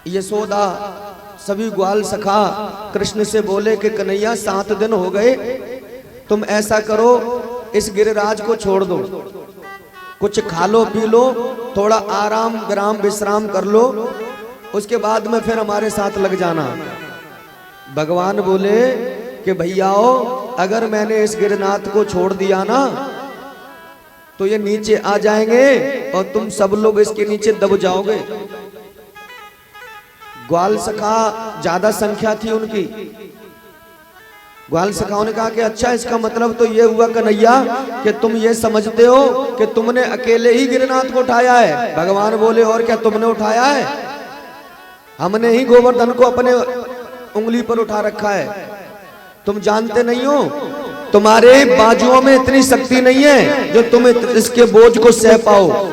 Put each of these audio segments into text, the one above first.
यशोदा सभी ग्वाल सखा कृष्ण से बोले कि कन्हैया 7 दिन हो गए, तुम ऐसा करो इस गिरिराज को छोड़ दो, कुछ खा लो पी लो, थोड़ा आराम विराम विश्राम कर लो, उसके बाद में फिर हमारे साथ लग जाना। भगवान बोले कि भैयाओ, अगर मैंने इस गिरनाथ को छोड़ दिया ना तो ये नीचे आ जाएंगे और तुम सब लोग इसके नीचे दब जाओगे। ग्वाल सखा ज्यादा संख्या थी उनकी। ग्वाल सखाओं ने कहा कि अच्छा, इसका मतलब तो ये हुआ कन्हैया कि तुम ये समझते हो कि तुमने अकेले ही गिरनाथ को उठाया है। भगवान बोले और क्या तुमने उठाया है? हमने ही गोवर्धन को अपने उंगली पर उठा रखा है। तुम जानते नहीं हो, तुम्हारे बाजुओं में इतनी शक्ति नहीं है जो तुम इसके बोझ को सह पाओ।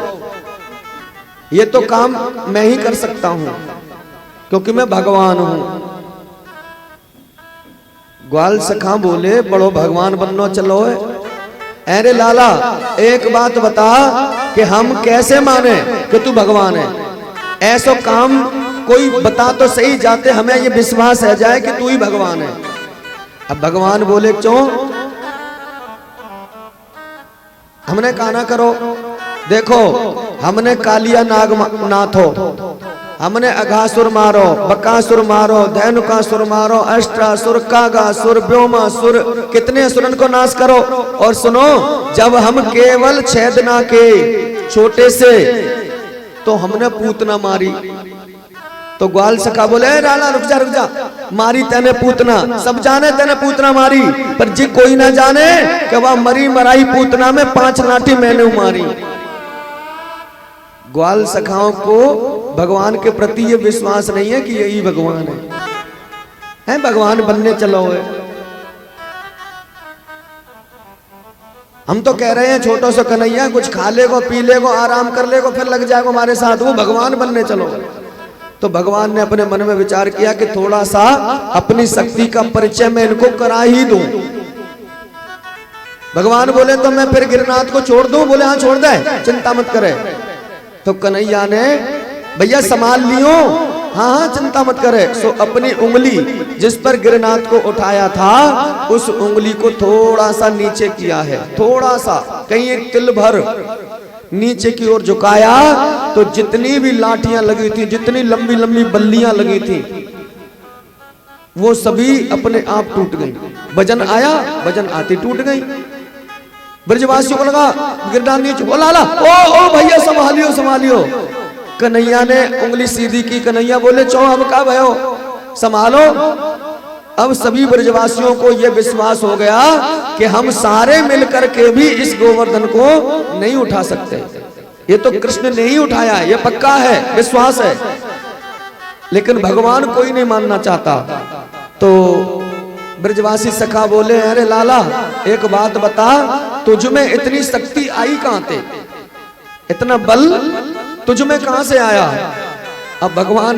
ये तो काम मैं ही कर सकता हूं क्योंकि मैं भगवान हूं। ग्वाल सखा बोले बड़ो भगवान बनना चलो है। अरे लाला, एक बात बता कि हम कैसे माने कि तू भगवान है? ऐसा काम कोई बता तो सही, जाते हमें ये विश्वास है जाए कि तू ही भगवान है। अब भगवान बोले क्यों? हमने कहा ना करो। देखो, हमने कालिया नाग नाथो, हमने अघासुर मारो, बकासुर मारो, धैनुकासुर मारो, अष्टासुर, कागासुर, व्योमासुर, कितने असुरन को नाश करो। और सुनो, जब हम केवल छेदना के छोटे से तो हमने पूतना मारी। तो ग्वाल सखा बोले लाला रुक जा, मारी तेने पूतना, सब जाने तेने पूतना मारी, पर जी कोई ना जाने कि वह मरी मराई पूतना में 5 नाटी मैंने मारी। ग्वाल सखाओं को भगवान के प्रति ये विश्वास नहीं है कि यही भगवान है भगवान बनने चलो है। हम तो कह रहे हैं छोटो सा कन्हैया, कुछ खा लेगो पी लेगो आराम कर लेगो फिर लग जाएगो हमारे साथ, वो भगवान बनने चलो। तो भगवान ने अपने मन में विचार किया कि थोड़ा सा अपनी शक्ति का परिचय मैं इनको करा ही दूं। भगवान बोले तो मैं फिर गिरनाथ को छोड़ दूं? बोले हाँ छोड़ दे, चिंता मत करे। तो कन्हैया ने भैया संभाल लियो, हाँ चिंता मत करे। सो अपनी उंगली जिस पर गिरनाथ को उठाया था उस उंगली को थोड़ा सा नीचे किया है, थोड़ा सा, कहीं एक तिल भर नीचे की ओर झुकाया तो जितनी भी लाठियां लगी थी, जितनी लंबी लंबी बल्लियां लगी थी, वो सभी अपने आप टूट गई। वजन आया, वजन आती टूट गई। ब्रजवासियों को लगा गिरनाथ नीचे, ओ लाला, ओ भैया संभालियो संभालियो। कन्हैया ने उंगली सीधी की। कन्हैया बोले चो हम का भयो, संभालो। अब सभी ब्रजवासियों को यह विश्वास हो गया कि हम सारे मिलकर के भी इस गोवर्धन को नहीं उठा सकते। ये तो कृष्ण ने ही उठाया है, ये पक्का है, विश्वास है। लेकिन भगवान कोई नहीं मानना चाहता। तो ब्रजवासी सखा बोले अरे लाला, एक बात बता, तुझ में इतनी शक्ति आई कहां से? इतना बल तुझ में कहां से आया? अब भगवान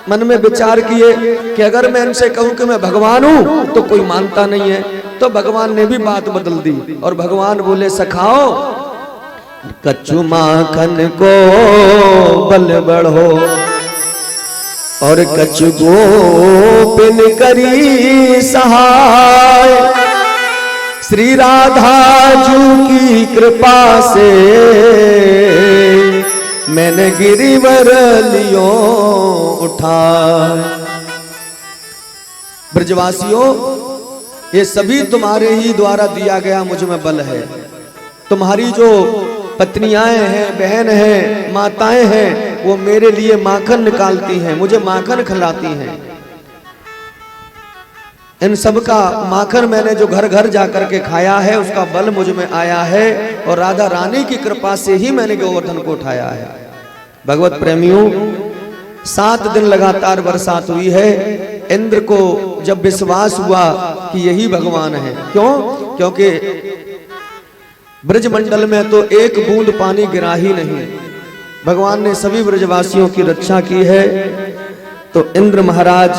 मन में विचार किए कि अगर मैं इनसे कहूं कि मैं भगवान हूं तो कोई मानता नहीं है। तो भगवान ने भी बात बदल दी और भगवान बोले सखाओ, कच्चू माखन को बल बढ़ो और कच्चू गोपिन करी सहाय। श्री राधा जू की कृपा से मैंने गिरिवर लियो उठा। ब्रजवासियों, ये सभी तुम्हारे ही द्वारा दिया गया मुझ में बल है। तुम्हारी जो पत्नियां हैं, बहन हैं, माताएं हैं, वो मेरे लिए माखन निकालती हैं, मुझे माखन खिलाती हैं। इन सब का माखन मैंने जो घर घर जाकर के खाया है उसका बल मुझ में आया है और राधा रानी की कृपा से ही मैंने गोवर्धन को उठाया है। भगवत प्रेमियों, 7 दिन लगातार बरसात हुई है। इंद्र को जब विश्वास हुआ कि यही भगवान है, क्यों? क्योंकि ब्रजमंडल में तो एक बूंद पानी गिरा ही नहीं। भगवान ने सभी ब्रजवासियों की रक्षा की है। तो इंद्र महाराज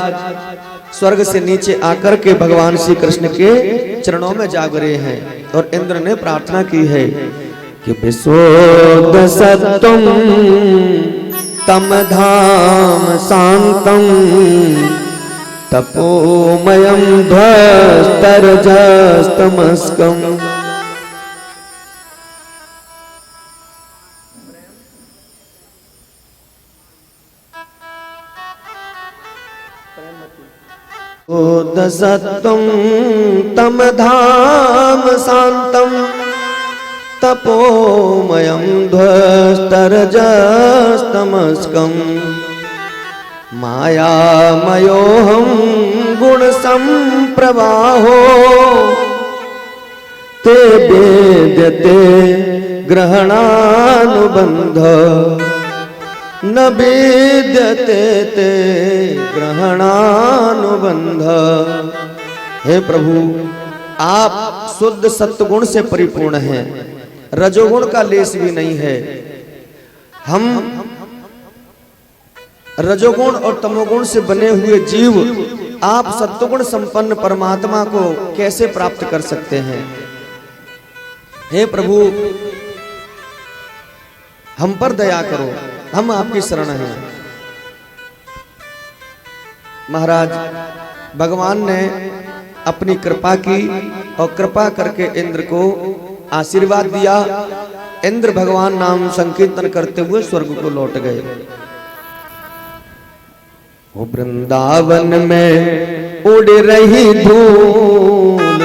स्वर्ग से नीचे आकर के भगवान श्री कृष्ण के चरणों में जाग रहे हैं और इंद्र ने प्रार्थना की है कि विश्वोदसत्तुम तम धाम शांतम तपोमयम ध्वस्तरजस्तमस्कम। दसत्तम तम धाम शांतम तपोमयम ध्वस्तरजस्तमस्कम। मायामयोऽहं गुण संप्रवाहो ते वेद्यते ग्रहणानुबंध न वेद्यते ते ग्रहणानुबंध। हे प्रभु, आप शुद्ध सत्वगुण से परिपूर्ण हैं, रजोगुण का लेस भी नहीं है। हम रजोगुण और तमोगुण से बने हुए जीव आप सत्वगुण संपन्न परमात्मा को कैसे प्राप्त कर सकते हैं? हे प्रभु, हम पर दया करो, हम आपकी शरण हैं। महाराज, भगवान ने अपनी कृपा की और कृपा करके इंद्र को आशीर्वाद दिया। इंद्र भगवान नाम संकीर्तन करते हुए स्वर्ग को लौट गए। वो वृंदावन में उड़ रही धूल,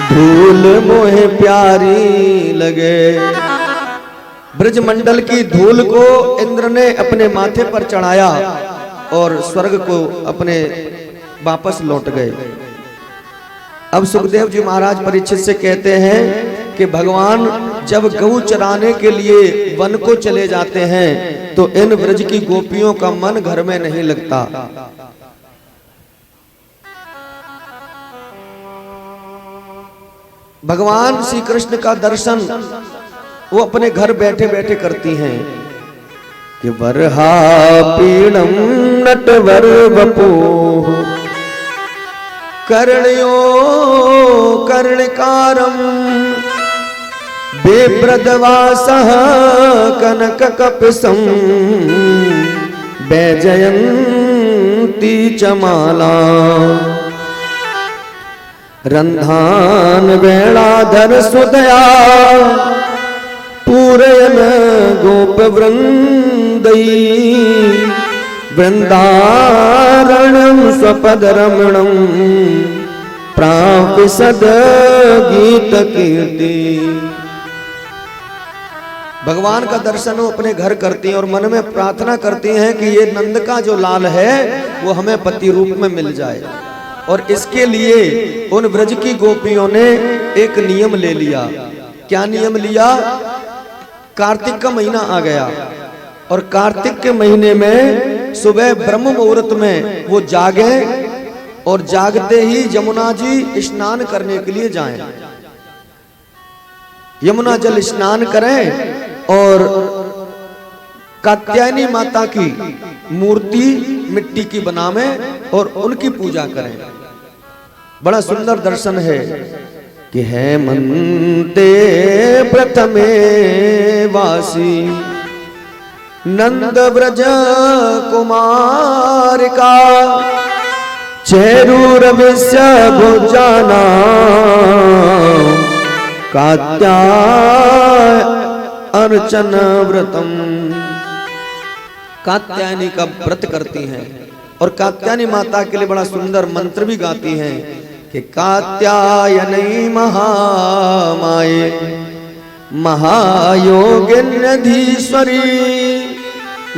धूल मोहे प्यारी लगे। ब्रजमंडल की धूल को इंद्र ने अपने माथे पर चढ़ाया और स्वर्ग को अपने वापस लौट गए। अब सुखदेव जी महाराज परीक्षित से कहते हैं कि भगवान जब गऊ चराने के लिए वन को चले जाते हैं तो इन ब्रज की गोपियों का मन घर में नहीं लगता। भगवान श्री कृष्ण का दर्शन वो अपने घर बैठे बैठे करती हैं कि वरहा पीड़म नटवर वपुः कर्णयो कर्णकारम बेप्रदवासः कनककपिशं वैजयन्ती च माला रंधान वेणाधर सुदया पूरयन गोप वृंदई वृंदारणं स्वपद रमणं प्रापिसद गीत कीर्ति। भगवान का दर्शन वो अपने घर करती हैं और मन में प्रार्थना करती हैं कि ये नंद का जो लाल है वो हमें पति रूप में मिल जाए। और इसके लिए उन ब्रज की गोपियों ने एक नियम ले लिया। क्या नियम लिया? कार्तिक का महीना आ गया और कार्तिक के महीने में सुबह ब्रह्म मुहूर्त में वो जागे और जागते ही यमुना जी स्नान करने के लिए जाएं। यमुना जल स्नान करें और कात्यायनी माता की मूर्ति मिट्टी की बनावें और उनकी पूजा करें। बड़ा सुंदर दर्शन है कि हेमंते प्रथमे वासी नंद व्रज कुमारिका चेरूरविश्य भुजाना कात्याय अर्चन व्रतम। कात्यायनी का व्रत करती हैं और कात्यायनी माता के लिए बड़ा सुंदर मंत्र भी गाती हैं कि कात्यायनी महामाये महायोगिन्यधीश्वरी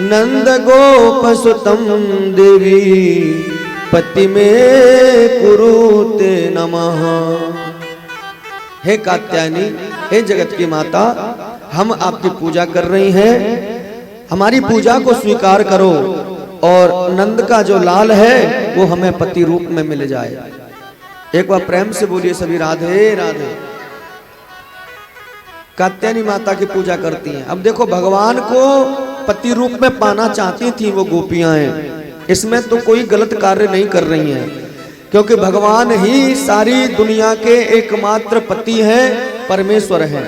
नंद गोप सुतम देवी पति में कुरुते नमः। हे कात्यायनी, हे जगत की माता, हम आपकी पूजा कर रही हैं, हमारी पूजा को स्वीकार करो और नंद का जो लाल है वो हमें पति रूप में मिल जाए। एक बार प्रेम से बोलिए सभी राधे राधे। कात्यायनी माता की पूजा करती हैं। अब देखो, भगवान को पति रूप में पाना चाहती थी वो गोपियां हैं, इसमें तो कोई गलत कार्य नहीं कर रही हैं, क्योंकि भगवान ही सारी दुनिया के एकमात्र पति हैं, परमेश्वर हैं।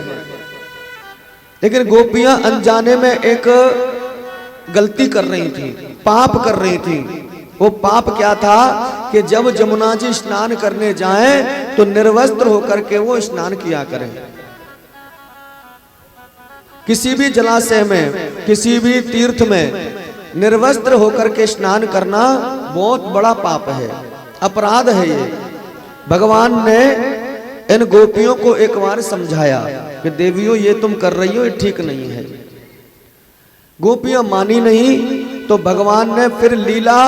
लेकिन गोपियां अनजाने में एक गलती कर रही थी, पाप कर रही थी। वो पाप क्या था कि जब जमुना जी स्नान करने जाएं तो निर्वस्त्र होकर के वो स्नान किया करें। किसी भी जलाशय में, किसी भी तीर्थ में निर्वस्त्र होकर के स्नान करना बहुत बड़ा पाप है, अपराध है ये। भगवान ने इन गोपियों को एक बार समझाया कि देवियों ये तुम कर रही हो, ये ठीक नहीं है। गोपियां मानी नहीं तो भगवान ने फिर लीला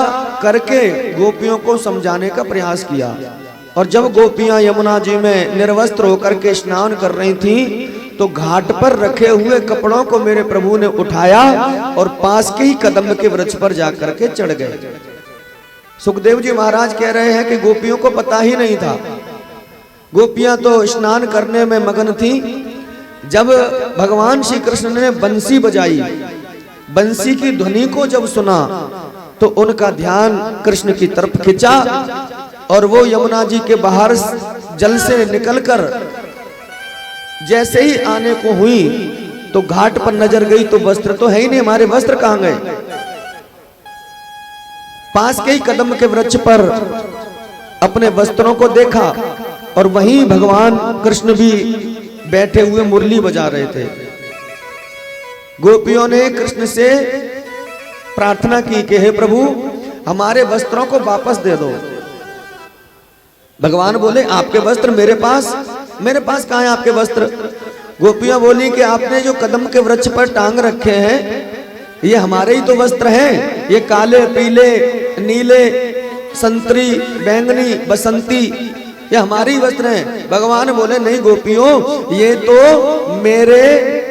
करके गोपियों को समझाने का प्रयास किया। और जब गोपियां यमुना जी में निर्वस्त्र होकर के स्नान कर रही थीं तो घाट पर रखे हुए कपड़ों को मेरे प्रभु ने उठाया और पास के ही कदम के वृक्ष पर जाकर के चढ़ गए। सुखदेव जी महाराज कह रहे हैं कि गोपियों को पता ही नहीं था, गोपियां तो स्नान करने में मगन थी। जब भगवान श्री कृष्ण ने बंसी बजाई, बंसी की ध्वनि को जब सुना तो उनका ध्यान कृष्ण की तरफ खिंचा और वो यमुना जी के बाहर जल से निकलकर जैसे ही आने को हुई तो घाट पर नजर गई तो वस्त्र तो है ही नहीं, हमारे वस्त्र कहां गए। पास के ही कदम के वृक्ष पर अपने वस्त्रों को देखा और वहीं भगवान कृष्ण भी बैठे हुए मुरली बजा रहे थे। गोपियों ने कृष्ण से प्रार्थना की कि हे प्रभु हमारे वस्त्रों को वापस दे दो। भगवान बोले आपके वस्त्र मेरे पास कहाँ है आपके वस्त्र। गोपियां बोली कि आपने जो कदम के वृक्ष पर टांग रखे हैं ये हमारे ही तो वस्त्र हैं, ये काले पीले नीले संतरी बैंगनी बसंती ये हमारे ही वस्त्र हैं। भगवान बोले नहीं गोपियों, ये तो मेरे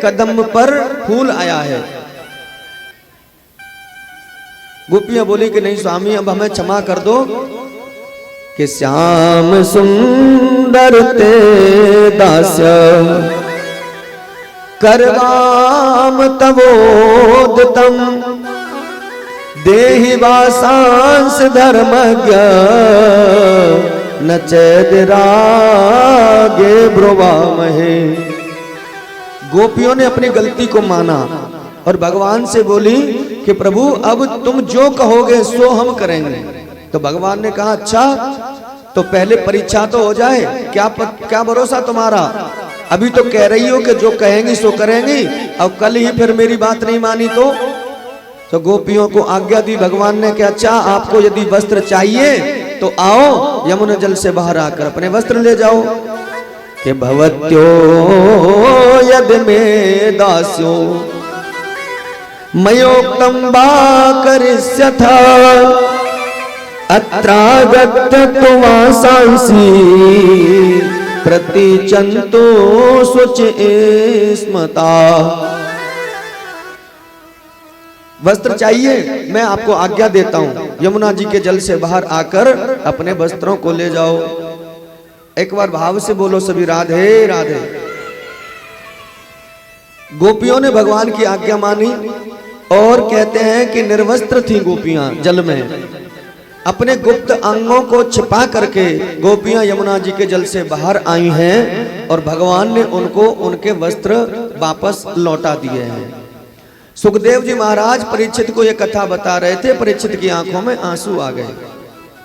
कदम पर फूल आया है। गोपियां बोली कि नहीं स्वामी अब हमें क्षमा कर दो कि श्याम सुंदर ते दास्य करवाम तवोदितम देहि वासांस धर्मज्ञ न चैदिरागे ब्रुवामहे। गोपियों ने अपनी गलती को माना और भगवान से बोली कि प्रभु अब तुम जो कहोगे सो हम करेंगे। तो भगवान ने कहा अच्छा तो पहले परीक्षा तो हो जाए, क्या भरोसा तुम्हारा, अभी तो कह रही हो कि जो कहेंगी सो करेंगी, अब कल ही फिर मेरी बात नहीं मानी तो गोपियों को आज्ञा दी भगवान ने कि अच्छा आपको यदि वस्त्र चाहिए तो आओ यमुना जल से बाहर आकर अपने वस्त्र ले जाओ। कि भवत्यो यदि में दास्यो मयोक्तम बा करिष्यथा अत्रागत्य वासांसी प्रतिचंतो सुच स्मता। वस्त्र चाहिए मैं आपको आज्ञा देता हूं, यमुना जी के जल से बाहर आकर अपने वस्त्रों को ले जाओ। एक बार भाव से बोलो सभी राधे राधे। गोपियों ने भगवान की आज्ञा मानी और कहते हैं कि निर्वस्त्र थी गोपियां जल में, अपने गुप्त अंगों को छिपा करके गोपियां यमुना जी के जल से बाहर आई हैं और भगवान ने उनको उनके वस्त्र वापस लौटा दिए हैं। सुखदेव जी महाराज परीक्षित को यह कथा बता रहे थे, परीक्षित की आंखों में आंसू आ गए।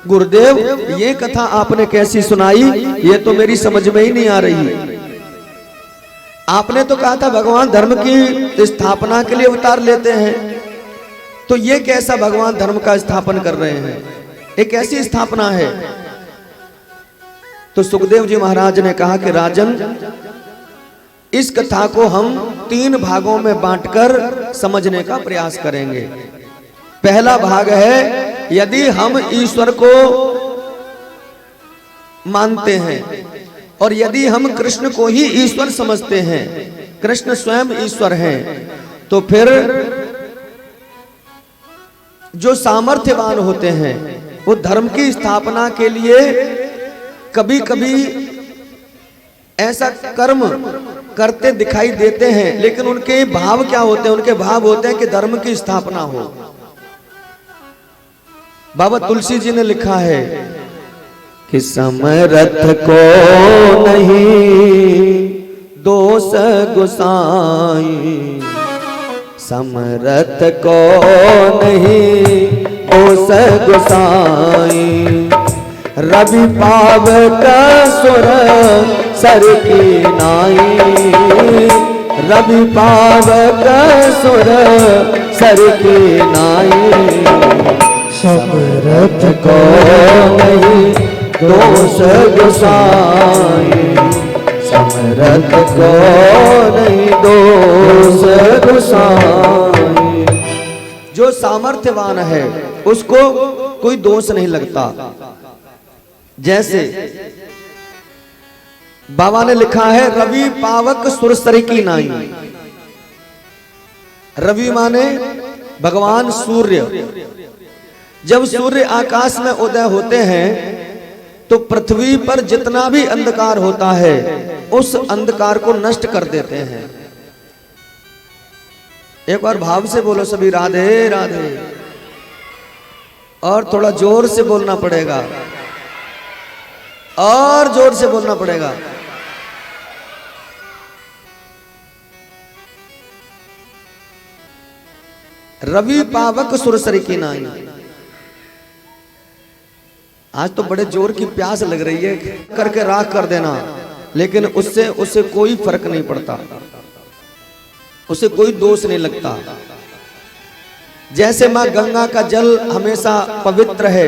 गुरुदेव ये कथा आपने कैसी सुनाई, ये तो मेरी समझ में ही नहीं आ रही। आपने तो कहा था भगवान धर्म की स्थापना के लिए अवतार लेते हैं, तो ये कैसा भगवान धर्म का स्थापन कर रहे हैं, एक ऐसी स्थापना है। तो सुखदेव जी महाराज ने कहा कि राजन इस कथा को हम 3 भागों में बांटकर समझने का प्रयास करेंगे। पहला भाग है यदि हम ईश्वर को मानते हैं और यदि हम कृष्ण को ही ईश्वर समझते हैं, कृष्ण स्वयं ईश्वर हैं, तो फिर जो सामर्थ्यवान होते हैं वो धर्म की स्थापना के लिए कभी कभी ऐसा कर्म करते दिखाई देते हैं, लेकिन उनके भाव क्या होते हैं, उनके भाव होते हैं कि धर्म की स्थापना हो। बाबा तुलसी जी ने लिखा है कि समरथ को नहीं दोष गुसाई समरथ को नहीं ओस गोसाई, रवि पावक सुर सर की नाई, रवि पावक सुर सर की नाई, समरथ को नहीं दोष गोसाई, समरथ को नहीं दोष गोसाई। जो सामर्थ्यवान है उसको कोई दोष नहीं लगता। जैसे बाबा ने लिखा है रवि पावक सुरसरी की नाई। रवि माने भगवान सूर्य। जब सूर्य आकाश में उदय होते हैं तो पृथ्वी पर जितना भी अंधकार होता है उस अंधकार को नष्ट कर देते हैं। एक बार भाव से बोलो सभी राधे राधे, और थोड़ा जोर से बोलना पड़ेगा, और जोर से बोलना पड़ेगा। रवि पावक सुरसरी की नाई। आज तो बड़े जोर की प्यास लग रही है, करके राख कर देना, लेकिन उससे कोई फर्क नहीं पड़ता, उसे कोई दोष नहीं लगता। जैसे मां गंगा का जल हमेशा पवित्र है,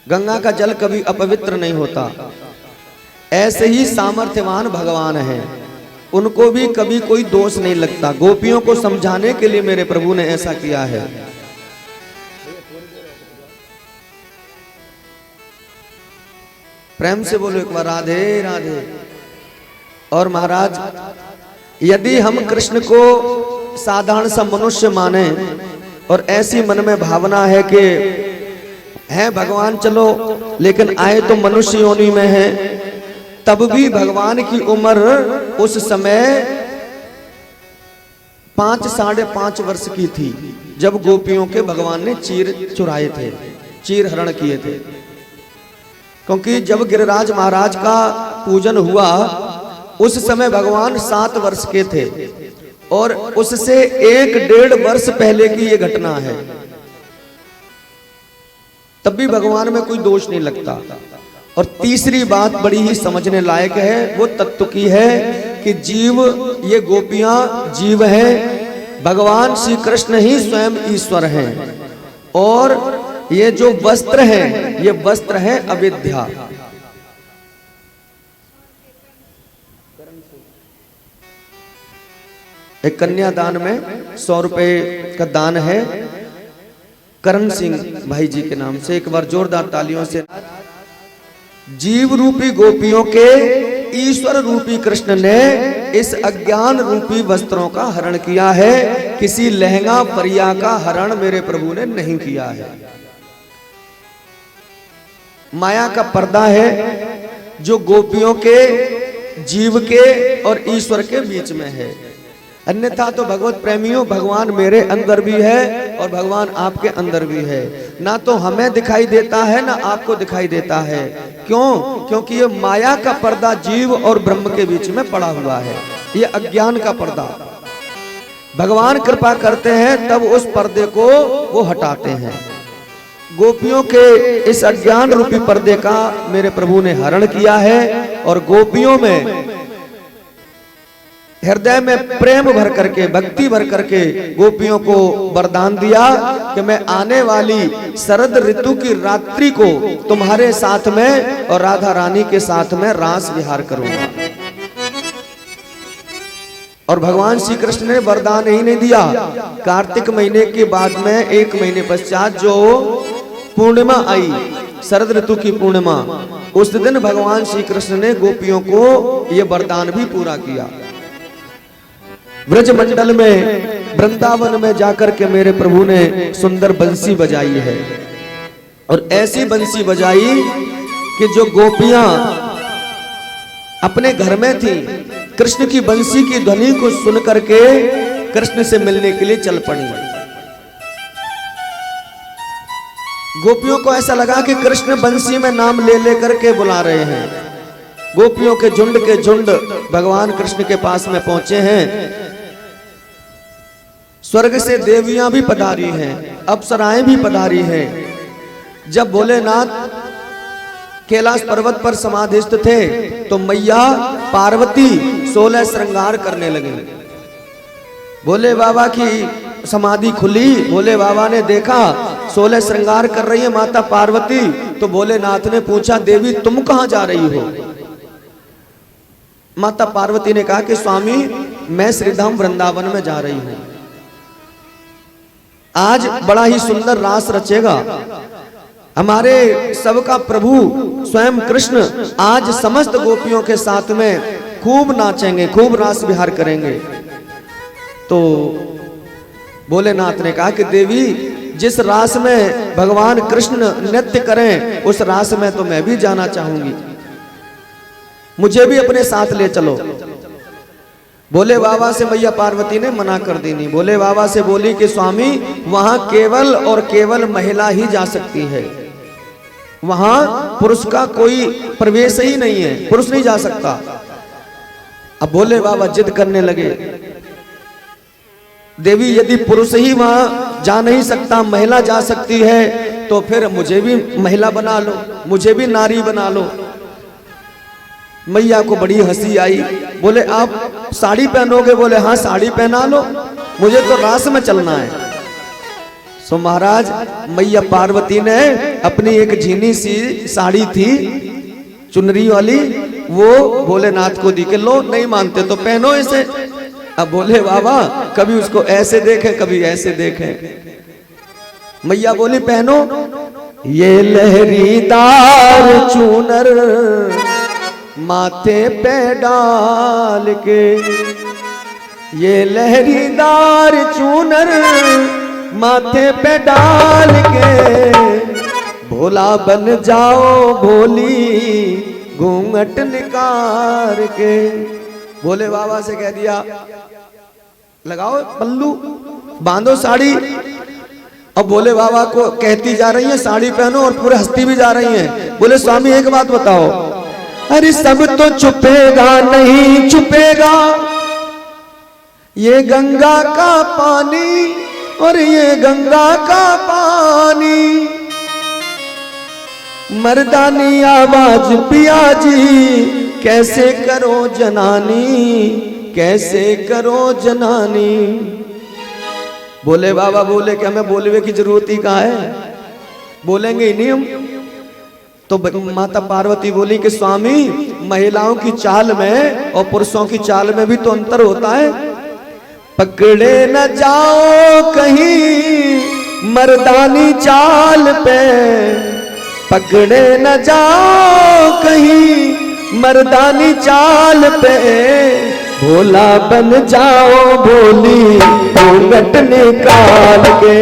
गंगा का जल कभी अपवित्र नहीं होता, ऐसे ही सामर्थ्यवान भगवान है, उनको भी कभी कोई दोष नहीं लगता। गोपियों को समझाने के लिए मेरे प्रभु ने ऐसा किया है। प्रेम से बोलो एक बार राधे राधे। और महाराज, यदि हम कृष्ण को साधारण सा मनुष्य माने और ऐसी मन में भावना है कि है भगवान चलो, लेकिन आए तो मनुष्य योनि में है, तब भी भगवान की उम्र उस समय 5 साढ़े 5 वर्ष की थी जब गोपियों के भगवान ने चीर चुराए थे, चीर हरण किए थे। क्योंकि जब गिरिराज महाराज का पूजन हुआ उस समय भगवान 7 वर्ष के थे, और उससे 1-1.5 वर्ष पहले की ये घटना है। तब भी भगवान में कोई दोष नहीं लगता। और तीसरी बात बड़ी ही समझने लायक है, वो तत्व की है कि जीव, ये गोपियां जीव हैं, भगवान श्री कृष्ण ही स्वयं ईश्वर हैं, और ये जो वस्त्र है ये वस्त्र है अविद्या। एक कन्यादान में 100 रुपए का दान है करण सिंह भाई जी के नाम से, एक बार जोरदार तालियों से। जीव रूपी गोपियों के ईश्वर रूपी कृष्ण ने इस अज्ञान रूपी वस्त्रों का हरण किया है, किसी लहंगा परिया का हरण मेरे प्रभु ने नहीं किया है। माया का पर्दा है जो गोपियों के, जीव के और ईश्वर के बीच में है। अन्यथा तो भगवत प्रेमियों, भगवान मेरे अंदर भी है और भगवान आपके अंदर भी है। ना तो हमें दिखाई देता है ना आपको दिखाई देता है। क्यों? क्योंकि ये माया का पर्दा जीव और ब्रह्म के बीच में पड़ा हुआ है, ये अज्ञान का पर्दा। भगवान कृपा करते हैं तब उस पर्दे को वो हटाते हैं। गोपियों के इस अज्ञान रूपी पर्दे का मेरे प्रभु ने हरण किया है, और गोपियों में हृदय में प्रेम भर करके, भक्ति भर करके गोपियों को वरदान दिया कि मैं आने वाली शरद ऋतु की रात्रि को तुम्हारे साथ में और राधा रानी के साथ में रास विहार करूंगा। और भगवान श्री कृष्ण ने वरदान ही नहीं दिया, कार्तिक महीने के बाद में 1 महीने पश्चात जो पूर्णिमा आई, शरद ऋतु की पूर्णिमा, उस दिन भगवान श्री कृष्ण ने गोपियों को यह वरदान भी पूरा किया। ब्रज मंडल में, वृंदावन में जाकर के मेरे प्रभु ने सुंदर बंसी बजाई है, और ऐसी बंसी बजाई कि जो गोपियां अपने घर में थी, कृष्ण की बंसी की ध्वनि को सुन करके कृष्ण से मिलने के लिए चल पड़ी। गोपियों को ऐसा लगा कि कृष्ण बंसी में नाम ले लेकर के बुला रहे हैं। गोपियों के झुंड भगवान कृष्ण के पास में पहुंचे हैं। स्वर्ग से देवियां भी पधारी हैं, अप्सराएं भी पधारी हैं। जब भोलेनाथ कैलाश पर्वत पर समाधिस्थ थे तो मैया पार्वती 16 श्रृंगार करने लगे। भोले बाबा की समाधि खुली, भोले बाबा ने देखा 16 श्रृंगार कर रही है माता पार्वती। तो भोलेनाथ ने पूछा, देवी तुम कहां जा रही हो? माता पार्वती ने कहा कि स्वामी मैं श्रीधाम वृंदावन में जा रही हूं। आज बड़ा ही सुंदर रास रचेगा हमारे सबका प्रभु स्वयं कृष्ण। आज समस्त गोपियों के साथ में खूब नाचेंगे, खूब रास विहार करेंगे। तो भोलेनाथ ने कहा कि देवी जिस रास में भगवान कृष्ण नृत्य करें उस रास में तो मैं भी जाना चाहूंगी, मुझे भी अपने साथ ले चलो। भोले बाबा से मैया पार्वती ने मना कर देनी। भोले बाबा से बोली कि स्वामी वहां केवल और केवल महिला ही जा सकती है, वहां पुरुष का कोई प्रवेश ही नहीं है, पुरुष नहीं जा सकता। अब भोले बाबा जिद करने लगे, देवी यदि पुरुष ही वहां जा नहीं सकता, महिला जा सकती है तो फिर मुझे भी महिला बना लो, मुझे भी नारी बना लो। मैया को बड़ी हंसी आई। बोले आप साड़ी पहनोगे? बोले हाँ साड़ी पहना लो, मुझे तो रास में चलना है। सो महाराज मैया पार्वती ने अपनी एक झीनी सी साड़ी थी चुनरी वाली, वो भोलेनाथ को दी कि लो नहीं मानते तो पहनो इसे। अब बोले बाबा कभी उसको ऐसे देखे कभी ऐसे देखे। मैया बोली पहनो। ये लहरीदार चूनर माथे पे डाल के, ये लहरीदार चूनर माथे पे डाल के, भोला बन जाओ भोली घूंघट निकाल के। भोले बाबा से कह दिया लगाओ पल्लू, बांधो साड़ी। अब भोले बाबा को कहती जा रही है साड़ी पहनो और पूरे हंसती भी जा रही हैं। बोले स्वामी एक बात बताओ, अरे सब तो छुपेगा नहीं छुपेगा ये गंगा का पानी, और ये गंगा का पानी। मर्दानी आवाज पिया जी कैसे करो जनानी, कैसे करो जनानी। बोले बाबा बोले कि हमें बोलवे की जरूरत ही कहाँ है, बोलेंगे ही नहीं हम। तो माता पार्वती बोली कि स्वामी महिलाओं की चाल में और पुरुषों की चाल में भी तो अंतर होता है। पकड़े न जाओ कहीं मर्दानी चाल पे, पकड़े न जाओ कहीं मर्दानी चाल पे, भोला बन जाओ भोली घूंघट निकाल के,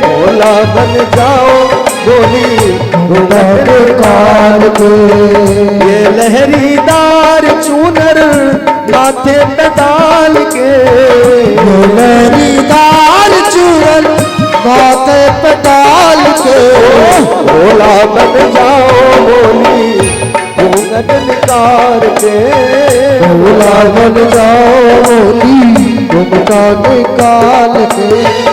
भोला बन जाओ भोली घूंघट निकाल के। ये लहरीदार चूनर माथे पे डाल के, लहरीदार चूनर माथे पे डाल के, भोला बन जाओ भोली घूंघट निकाल के, भोला बन जाओ भोली घूंघट निकाल के।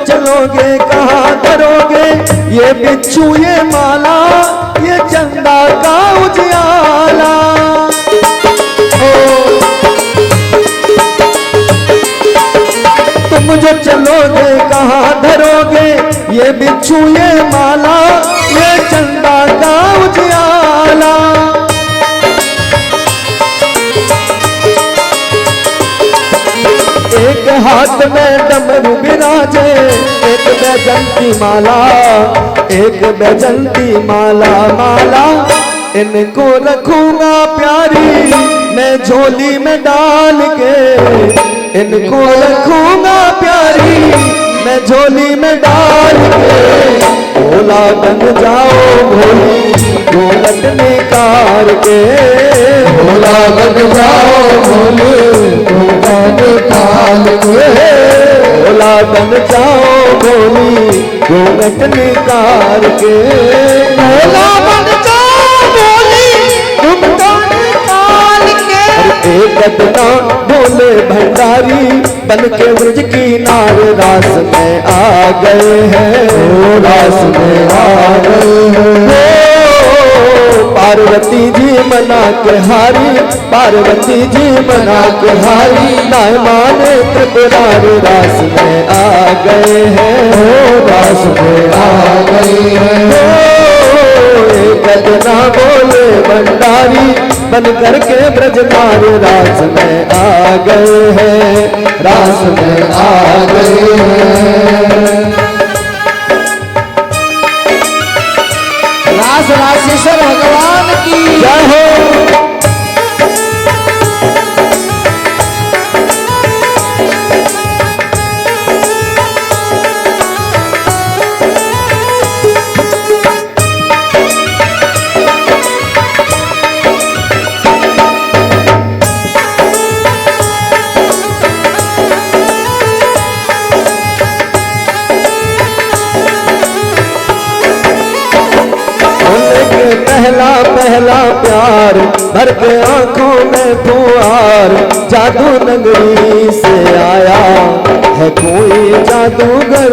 चलोगे कहाँ करोगे ये बिच्छू ये माला, ये चंदा का उजियाला। तुम जो चलोगे कहाँ धरोगे ये बिच्छू ये माला, ये चंदा का उजियाला। एक हाथ में डमरू बिराजे, एक बैजंती माला, एक बैजंती माला माला। इनको रखूंगा प्यारी मैं झोली में डाल के, इनको रखूंगा प्यारी मैं झोली में डाल के, भोला बन जाओ भोली घूंघट निकाल के, भोला बन जाओ भोली घूंघट निकाल के, भोला बन जाओ भोली घूंघट निकाल के, भोला बन जाओ भोली घूंघट निकाल के। एक अदना भोले भंडारी बन के ब्रज की नार रास में आ गए हैं, रास में आ गए हैं। पार्वती जी मना के हारी, पार्वती जी मना के हारी, ना माने त्रिपुरारी रास में आ गए हैं, रास में आ गए हैं। कदना बोले भंडारी बन करके ब्रजनार रास में आ गए हैं, रास में आ गए हैं। रास रासेश्वर भगवान की जय हो। पहला पहला प्यार भर के आंखों में फुहार, जादू नगरी से आया है कोई जादूगर,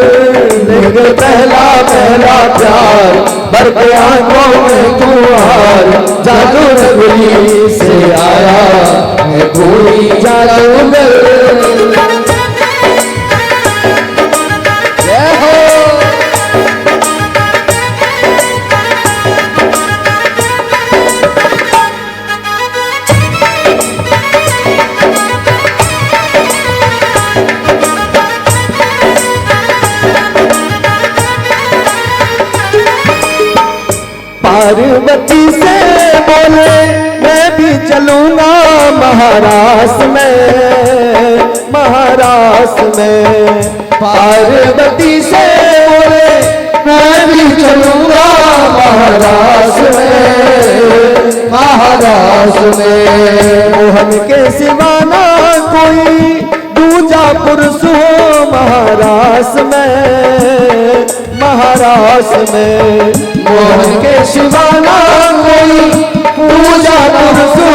लेकिन पहला पहला प्यार भर के आंखों में फुहार, जादू नगरी से आया है कोई जादूगर। जय हो। पार्वती से बोले मैं भी चलूंगा महाराष्ट्र में, महाराष्ट्र में। पार्वती से बोले मैं भी चलूंगा महाराष्ट्र में, महाराष्ट्र में। मोहन के सिवाना कोई दूजा पुरुष हो महाराष्ट्र में, महाराष्ट्र में। मोहन के सिवाना कोई पूजा पुरुष हो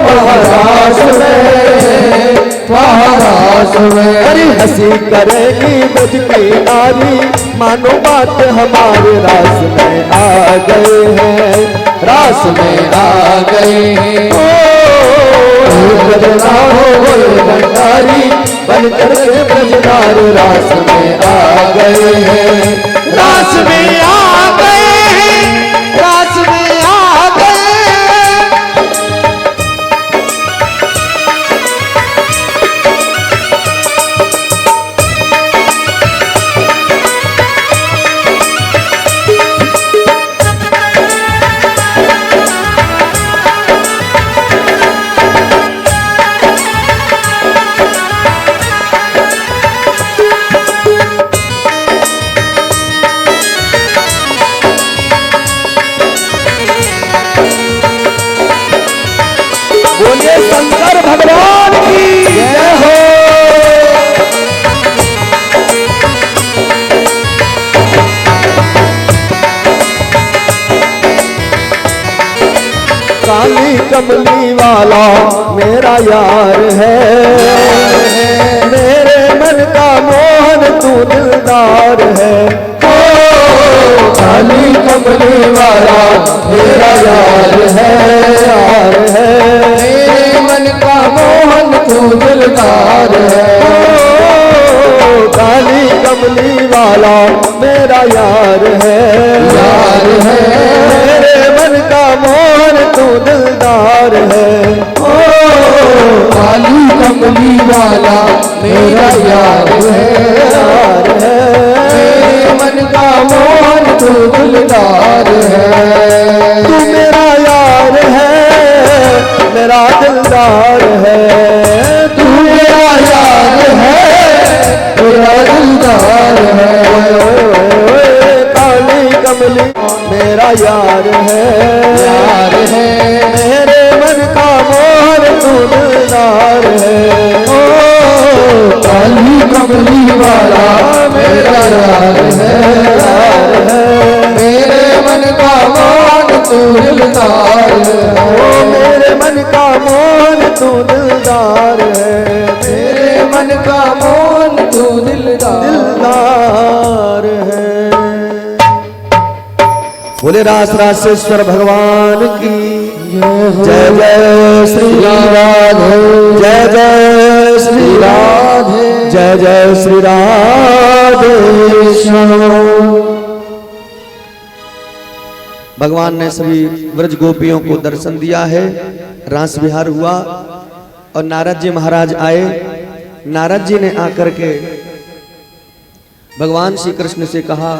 महाराष्ट्र में, महाराष्ट्र में। अरे हंसी करेगी ब्रज की नारी, मानो बात हमारे रास में आ गए हैं, रास में आ गए हैं। भंडारी बन करके ब्रजनार रास में आ गए हैं, रास में आ गए हैं, रास में आ गए हैं। बोलिए शंकर भगवान की जय हो। काली कमली वाला मेरा यार है, मेरे मन का मोहन तू दिलदार है। काली कमली वाला मेरा यार है, यार है। मेरे मन का मोहन तू दिलदार है। काली कमली वाला मेरा यार है, यार है। मेरे मन का मोहन तू दिलदार है। काली कमली वाला मेरा यार है, यार है। मेरे मन का मोहन तू दिलदार है। तू मेरा यार है, मेरा दिलदार है। तू मेरा यार है, मेरा दिलदार है। काली कमली मेरा यार है, यार है मेरे मन का मोर तू दिलदार है। ओ काली कमली वाला मेरा यार है, मेरे मन का मान तू दिलदार है। ओ मेरे मन का मोर तू दिलदार है, मेरे मन का मान तू दिलदार है। बोले रास रासेश्वर भगवान की जय जय श्री राधे, जय जय श्री राधे, जय जय श्री राधे श्याम। भगवान ने सभी व्रज गोपियों को दर्शन दिया है, रास विहार हुआ और नारद जी महाराज आए। नारद जी ने आकर के भगवान श्री कृष्ण से कहा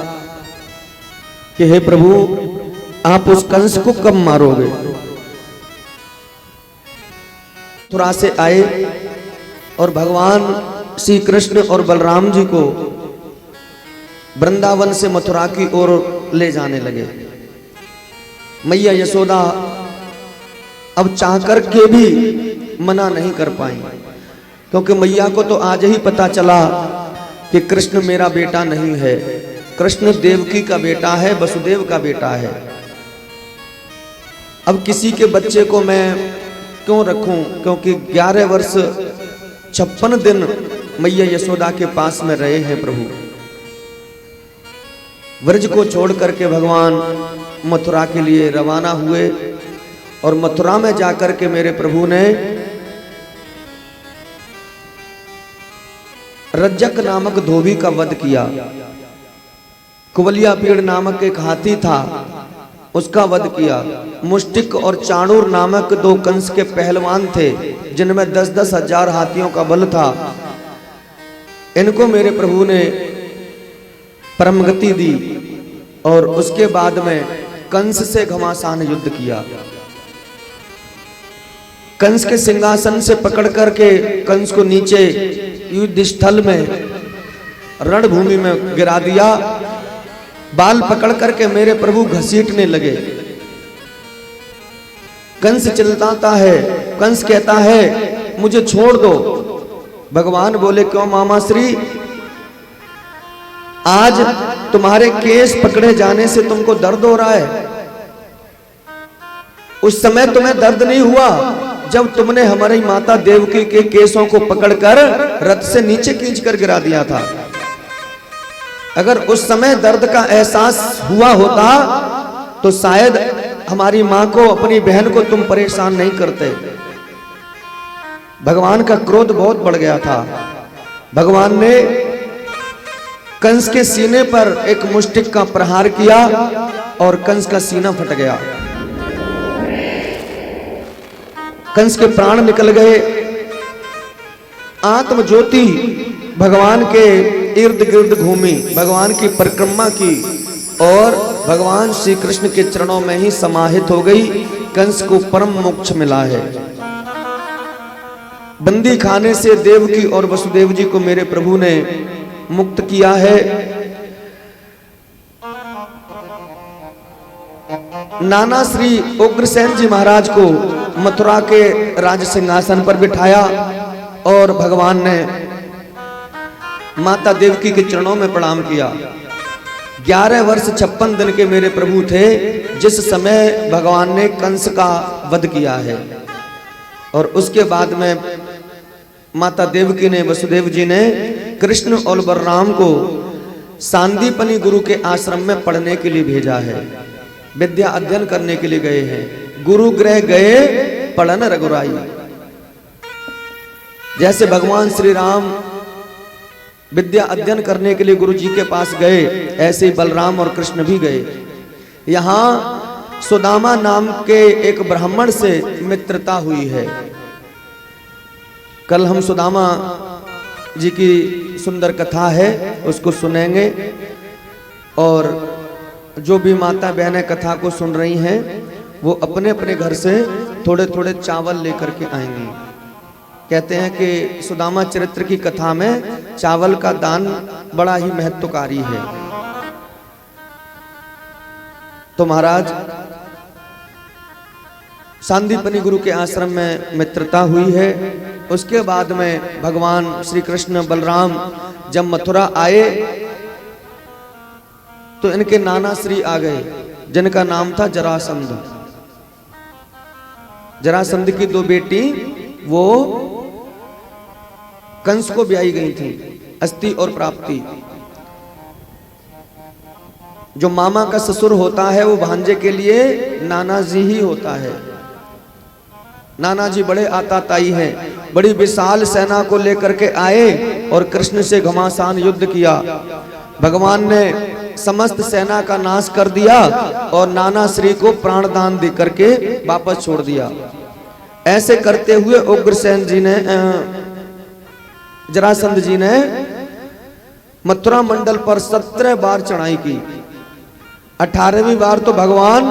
कि हे प्रभु, आप उस कंस को कब मारोगे? मथुरा से आए और भगवान श्री कृष्ण और बलराम जी को वृंदावन से मथुरा की ओर ले जाने लगे। मैया यशोदा अब चाहकर के भी मना नहीं कर पाई, क्योंकि मैया को तो आज ही पता चला कि कृष्ण मेरा बेटा नहीं है, कृष्ण देवकी का बेटा है, वसुदेव का बेटा है। अब किसी के बच्चे को मैं क्यों रखूं, क्योंकि 11 वर्ष 56 दिन मैया यशोदा के पास में रहे हैं प्रभु। व्रज को छोड़ करके भगवान मथुरा के लिए रवाना हुए और मथुरा में जाकर के मेरे प्रभु ने रज्जक नामक धोबी का वध किया। कुवलिया पीड़ नामक एक हाथी था, उसका वध किया। मुष्टिक और चाणूर नामक 2 कंस के पहलवान थे, जिनमें 10-10 हजार हाथियों का बल था। इनको मेरे प्रभु ने परम गति दी और उसके बाद में कंस से घमासान युद्ध किया। कंस के सिंहासन से पकड़ करके कंस को नीचे युद्ध स्थल में रणभूमि में गिरा दिया। बाल पकड़ करके मेरे प्रभु घसीटने लगे। कंस चिल्लाता है, कंस कहता है मुझे छोड़ दो। भगवान बोले क्यों मामा श्री, आज तुम्हारे केस पकड़े जाने से तुमको दर्द हो रहा है? उस समय तुम्हें दर्द नहीं हुआ जब तुमने हमारी माता देवकी के केसों को पकड़कर रथ से नीचे खींचकर गिरा दिया था। अगर उस समय दर्द का एहसास हुआ होता तो शायद हमारी मां को, अपनी बहन को तुम परेशान नहीं करते। भगवान का क्रोध बहुत बढ़ गया था। भगवान ने कंस के सीने पर एक मुष्टिक का प्रहार किया और कंस का सीना फट गया। कंस के प्राण निकल गए। आत्म ज्योति भगवान के इर्द गिर्द घूमी, भगवान की परिक्रमा की और भगवान श्री कृष्ण के चरणों में ही समाहित हो गई। कंस को परम मोक्ष मिला है। बंदी खाने से देवकी और वसुदेव जी को मेरे प्रभु ने मुक्त किया है। नाना श्री उग्रसेन जी महाराज को मथुरा के राज सिंहासन पर बिठाया और भगवान ने माता देवकी के चरणों में प्रणाम किया। 11 वर्ष 56 दिन के मेरे प्रभु थे जिस समय भगवान ने कंस का वध किया है। और उसके बाद में माता देवकी ने, वसुदेव जी ने कृष्ण और बलराम को सांदीपनी गुरु के आश्रम में पढ़ने के लिए भेजा है। विद्या अध्ययन करने के लिए गए हैं। गुरु गृह गए पढ़न रघुराई। जैसे भगवान श्री राम विद्या अध्ययन करने के लिए गुरु जी के पास गए, ऐसे ही बलराम और कृष्ण भी गए। यहाँ सुदामा नाम के एक ब्राह्मण से मित्रता हुई है। कल हम सुदामा जी की सुंदर कथा है, उसको सुनेंगे। और जो भी माता बहनें कथा को सुन रही हैं वो अपने अपने घर से थोड़े थोड़े चावल लेकर के आएंगी। कहते हैं कि सुदामा चरित्र की कथा में चावल का दान बड़ा ही महत्वकारी है। तो महाराज सांदीपनी गुरु के आश्रम में मित्रता हुई है। उसके बाद में भगवान श्री कृष्ण बलराम जब मथुरा आए तो इनके नाना श्री आ गए, जिनका नाम था जरासंध। जरासंध की दो बेटी वो कंस को ब्याही गई थी, अस्ति और प्राप्ति। जो मामा का ससुर होता है वो भांजे के लिए नाना जी ही होता है। नाना जी बड़े आताताई हैं, बड़ी विशाल सेना को लेकर के आए और कृष्ण से घमासान युद्ध किया। भगवान ने समस्त सेना का नाश कर दिया और नाना श्री को प्राणदान दे करके वापस छोड़ दिया। ऐसे करते हुए उग्रसेन जी ने जरासंध जी ने मथुरा मंडल पर 17 बार चढ़ाई की। 18वीं बार तो भगवान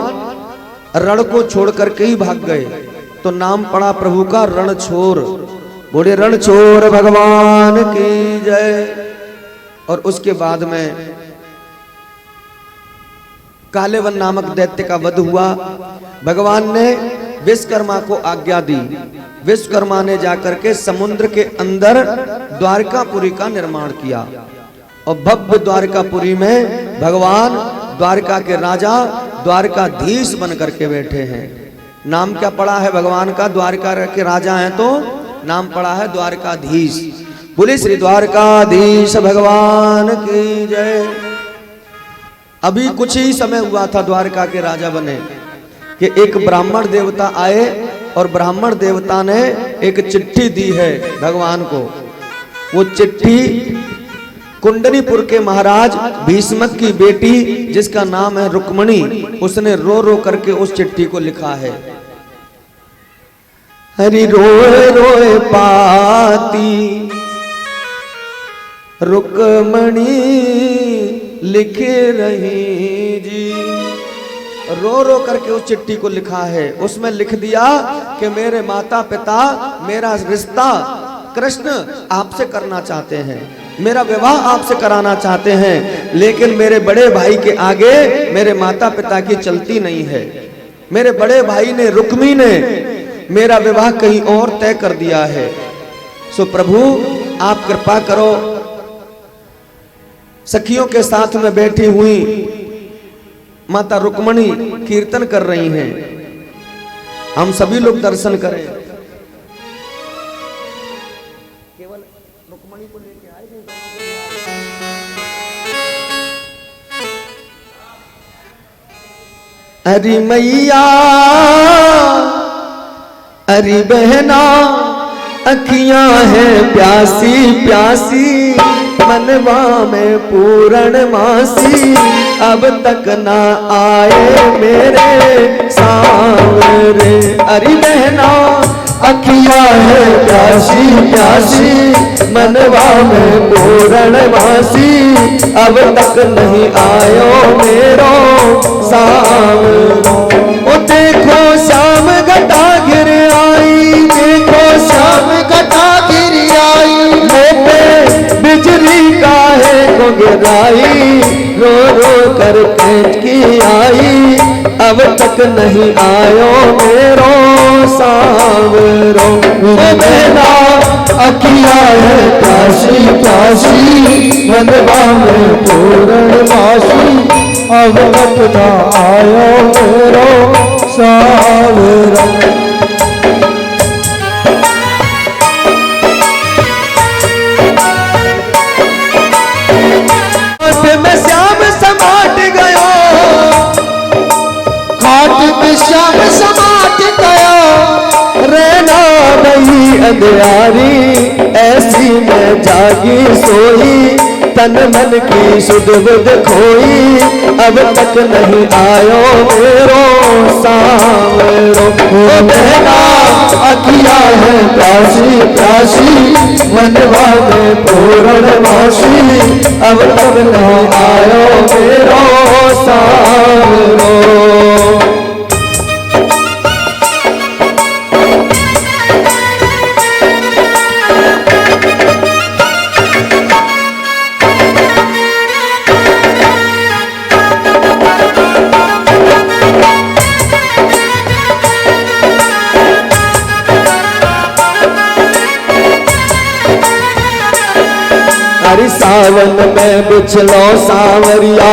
रण को छोड़ करके ही भाग गए। तो नाम पड़ा प्रभु का रणछोर। बोले रणछोर भगवान की जय। और उसके बाद में कालेवन नामक दैत्य का वध हुआ। भगवान ने विश्वकर्मा को आज्ञा दी। विश्वकर्मा ने जाकर के समुद्र के अंदर द्वारकापुरी का निर्माण किया और भव्य द्वारकापुरी में भगवान द्वारका के राजा द्वारकाधीश बन करके बैठे हैं। नाम क्या पड़ा है भगवान का? द्वारका के राजा हैं तो नाम पड़ा है द्वारकाधीश। बोले श्री द्वारकाधीश भगवान की जय। अभी कुछ ही समय हुआ था द्वारका के राजा बने कि एक ब्राह्मण देवता आए और ब्राह्मण देवता ने एक चिट्ठी दी है भगवान को। वो चिट्ठी कुंडलीपुर के महाराज भीष्मक की बेटी जिसका नाम है रुक्मणी, उसने रो रो करके उस चिट्ठी को लिखा है। हरि रोए रोए पाती रुक्मणी लिख रही जी। रो रो करके उस चिट्ठी को लिखा है। उसमें लिख दिया कि मेरे माता पिता मेरा रिश्ता कृष्ण आपसे करना चाहते हैं, मेरा विवाह आपसे कराना चाहते हैं, लेकिन मेरे बड़े भाई के आगे मेरे माता पिता की चलती नहीं है। मेरे बड़े भाई ने रुक्मी ने मेरा विवाह कहीं और तय कर दिया है। सो प्रभु आप कृपा करो। सखियों के साथ में बैठी हुई माता रुक्मणी कीर्तन कर रही हैं। हम सभी लोग दर्शन करें। केवल रुक्मणी को लेके आए अरे मैया अरे बहना अखियां हैं प्यासी प्यासी मनवा में पूर्ण मासी अब तक ना आए मेरे सांवरे। अरे बहना अखियां है प्यासी प्यासी मनवा में पूर्ण मासी अब तक नहीं आयो मेरो सांवरो। ओ देखो श्याम घटा घिर आई, देखो श्याम घटा घिर आई, मोटे बिजली का है को गिराई, रो रो कर की आई अब तक नहीं आयो मेरो सांवरो। मेरा अखिया है प्यासी प्यासी मनवा में पूर्ण मासी अब तक ना आयो मेरो सांवरो। में श्याम समाट गयो, खाट में श्याम समाट गयो, रहना नहीं अंधियारी ऐसी मैं जागी सोई, तन मन की सुध बुध खोई अब तक नहीं आयो मेरो सांवरो। मेरा अखिया है प्यासी प्यासी मनवा में पूर्ण मासी अब तक नहीं आयो मेरो सांवरो। सावन में बिछलो सावरिया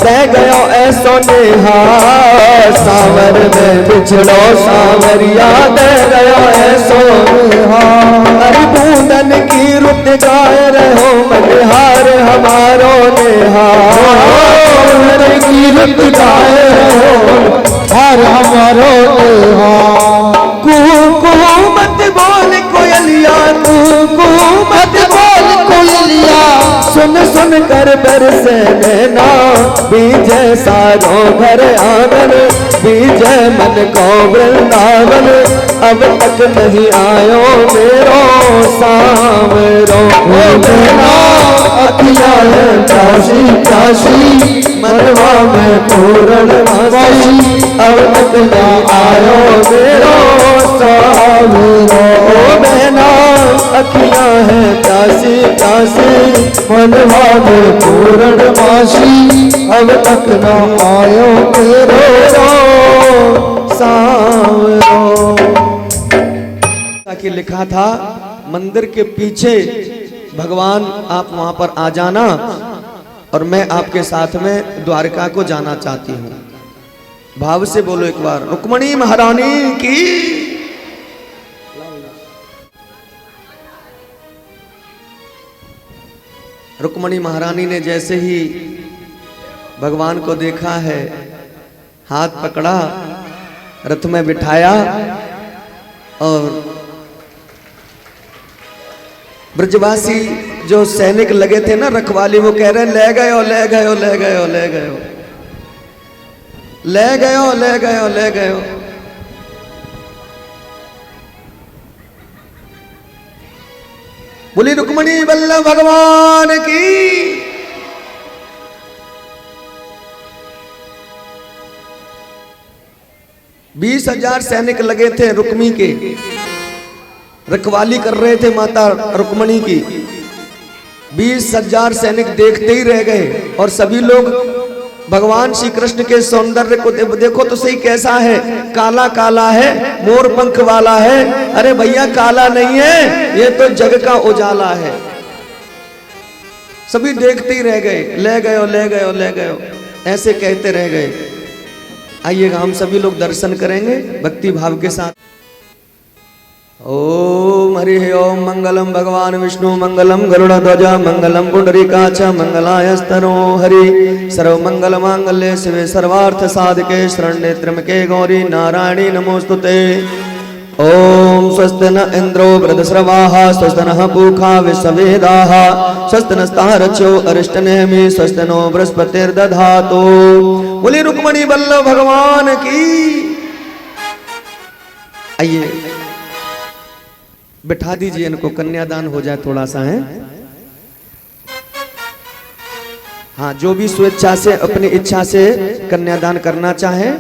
दे गयो ऐसो नेहा, सावर में बिछलो सावरिया दे गयो ऐसो नेहा। अरे बूंदन की रुत गाए रहो मनहार हमारो नेहा, बूंदन की रुत गाए रहो हर हमारो नेहा। कू मत बोल कोयलिया, कू मत बोल कोयलिया, सुन सुन कर बरसे नैना, बीजे सारों घर आंगन, बीजे मन को वृंदावन, अब तक नहीं आयो मेरो सावरो। नैना अखियाँ है प्यासी प्यासी, मनवा में पूर्ण वासी, अब तक नहीं आयो मेरो सावरो। नैना अखियाँ है प्यासी प्यासी, मनवा में पूर्ण वासी, अब तक न आयो मेरो सावरो। ताकि लिखा था मंदिर के पीछे भगवान आप वहां पर आ जाना और मैं आपके साथ में द्वारका को जाना चाहती हूँ। भाव से बोलो एक बार, रुक्मणी महारानी की। रुक्मणी महारानी ने जैसे ही भगवान को देखा है, हाथ पकड़ा, रथ में बिठाया और ब्रजवासी जो सैनिक लगे थे ना रखवाली, वो कह रहे ले गयो ले गयो ले गयो ले गयो ले गयो ले गयो ले गयो। बोली रुक्मणी वल्लभ भगवान की। बीस 20,000 सैनिक लगे थे रुक्मी के, रखवाली कर रहे थे माता रुक्मणी की। 20,000 सैनिक देखते ही रह गए और सभी लोग भगवान श्री कृष्ण के सौंदर्य को देखो तो सही कैसा है, काला काला है, मोर पंख वाला है। अरे भैया काला नहीं है, ये तो जग का उजाला है। सभी देखते ही रह गए, ले गयो ले गयो ले गयो ऐसे कहते रह गए। आइएगा हम सभी लोग दर्शन करेंगे भक्ति भाव के साथ। ओम हरि ओम। मंगलम भगवान विष्णु मंगलम गरुड़ध्वज मंगलम पुंडरीकाक्ष मंगलायस्तनो हरि। सर्व मंगल मांगल्ये शिवे सर्वार्थ साधके शरण्ये त्र्यंबके गौरी नारायणी नमोस्तुते। ओम स्वस्ति न इंद्रो वृद्धश्रवाः स्वस्ति नः पूषा विश्ववेदाः स्वस्ति नस्तार्क्ष्यो अरिष्टनेमिः स्वस्ति नो बृहस्पतिर्दधातु। बोली रुक्मणी वल्लभ भगवान की। आइए बिठा दीजिए इनको, कन्यादान हो जाए थोड़ा सा है। हाँ, जो भी स्वेच्छा से अपनी इच्छा से कन्यादान करना चाहे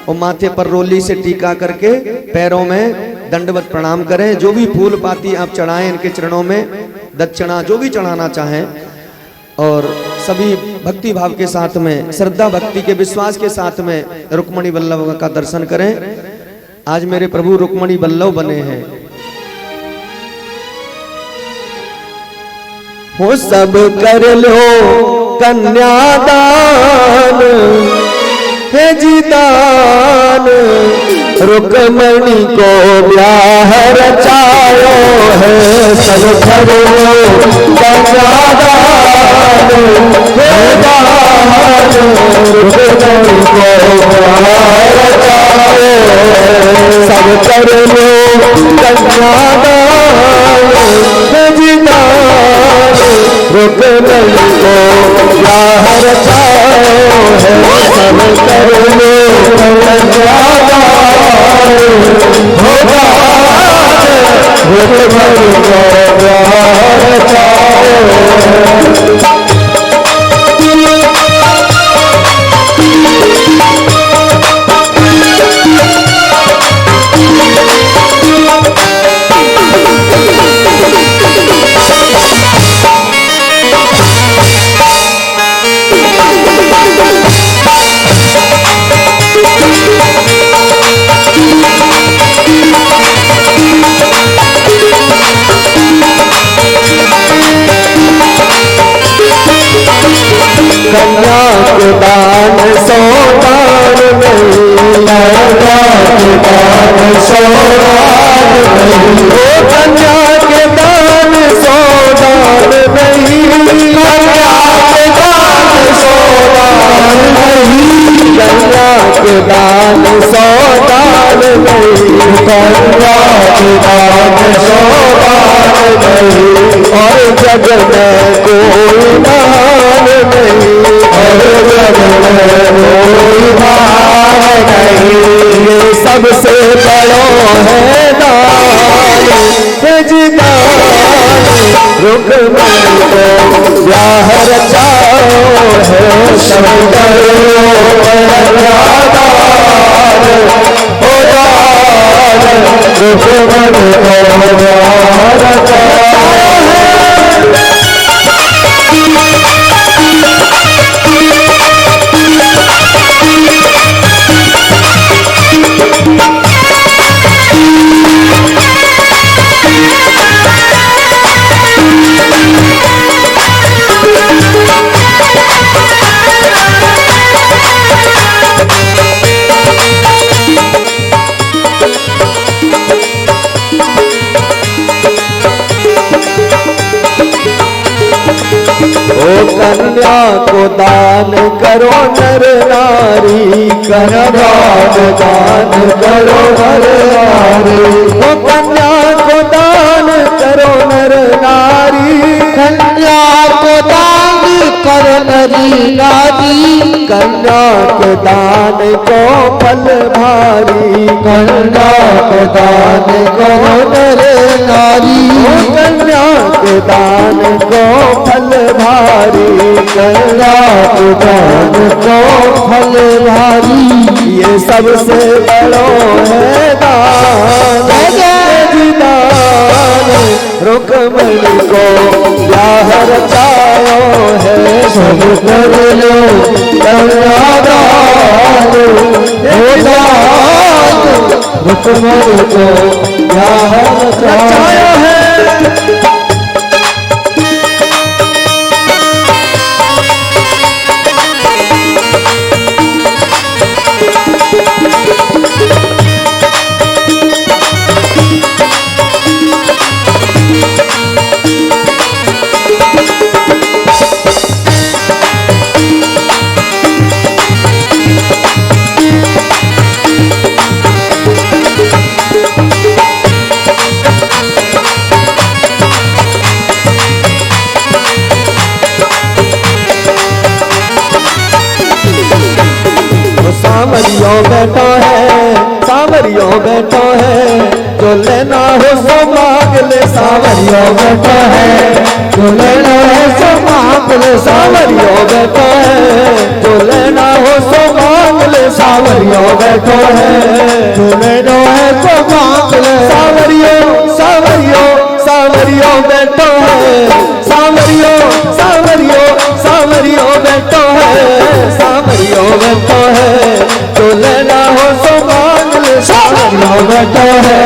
और माथे पर रोली से टीका करके पैरों में दंडवत प्रणाम करें। जो भी फूल पाती आप चढ़ाएं इनके चरणों में, दक्षिणा जो भी चढ़ाना चाहें, और सभी भक्ति भाव के साथ में, श्रद्धा भक्ति के विश्वास के साथ में रुक्मणी वल्लभ का दर्शन करें। आज मेरे प्रभु रुक्मणी वल्लभ बने हैं। हो सब कर लो कन्यादान है जीदान, रुक्मणी को ब्याह रचायो है। सब कर लो कन्यादान है दान, रुक्मणी को ब्याह रचायो है। सब कर लो कन्यादान है जीदान, रुक्मणी को ब्याह रचायो है। सब कर लो कन्यादान हो दान, रुक्मणी को ब्याह रचायो है। सौगात नहीं, ओ कन्या के दान सौगात नहीं, कन्या के दान सौगात नहीं, कन्या के दान सौगात नहीं, कन्या के दान सौगात नहीं, और जग में कोई दान नहीं, और जग में कोई दान नहीं, ये सबसे बड़ो है दान, दान रुकमणी को ब्याह रचाओ है शंकर रुकमणी को ब्याह रचाओ है। कन्या को दान करो नर नारी, कन्या को दान करो नर नारी, ओ कन्या को दान करो नर नारी, कन्या को दान करो नरी नारी, कन्या के दान को फल भारी, कन्या को दान करो नर नारी, ओ कन्या के दान को फल भारी, कन्या को दान को फल भारी, ये सबसे बड़ो है दान, दान रुकमणी को ब्याह रचाओ है सब कर लो कन्यादान, हो दान रुकमणी को ब्याह रचाओ है। सांवरियों बैठो है, सांवरियों बैठो है, जो लेना हो सो मांग ले, सांवरियों बैठो है, जो लेना है सो मांग ले, सांवरियों बैठो है, जो लेना हो सो मांग ले, सांवरियों बैठो है, जो लेना है सो मांग ले, सांवरियों सांवरियों सांवरियों बैठो है, सांवरियों सांवरियों सांवरियों बैठो है, सांवरियों बैठो है, जो लेना हो सो मांग ले, सांवरियों बैठो है।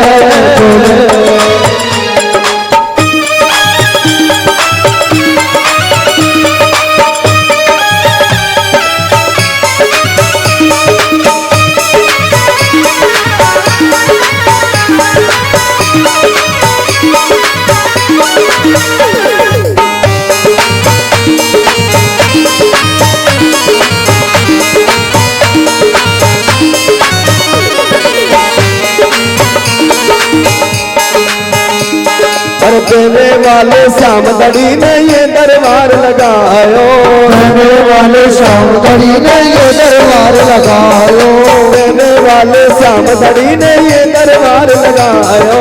देने वाले श्याम दड़ी ने ये दरबार लगायो, देने वाले श्याम दड़ी ने ये दरबार लगायो, देने वाले श्याम दड़ी ने ये दरबार लगायो,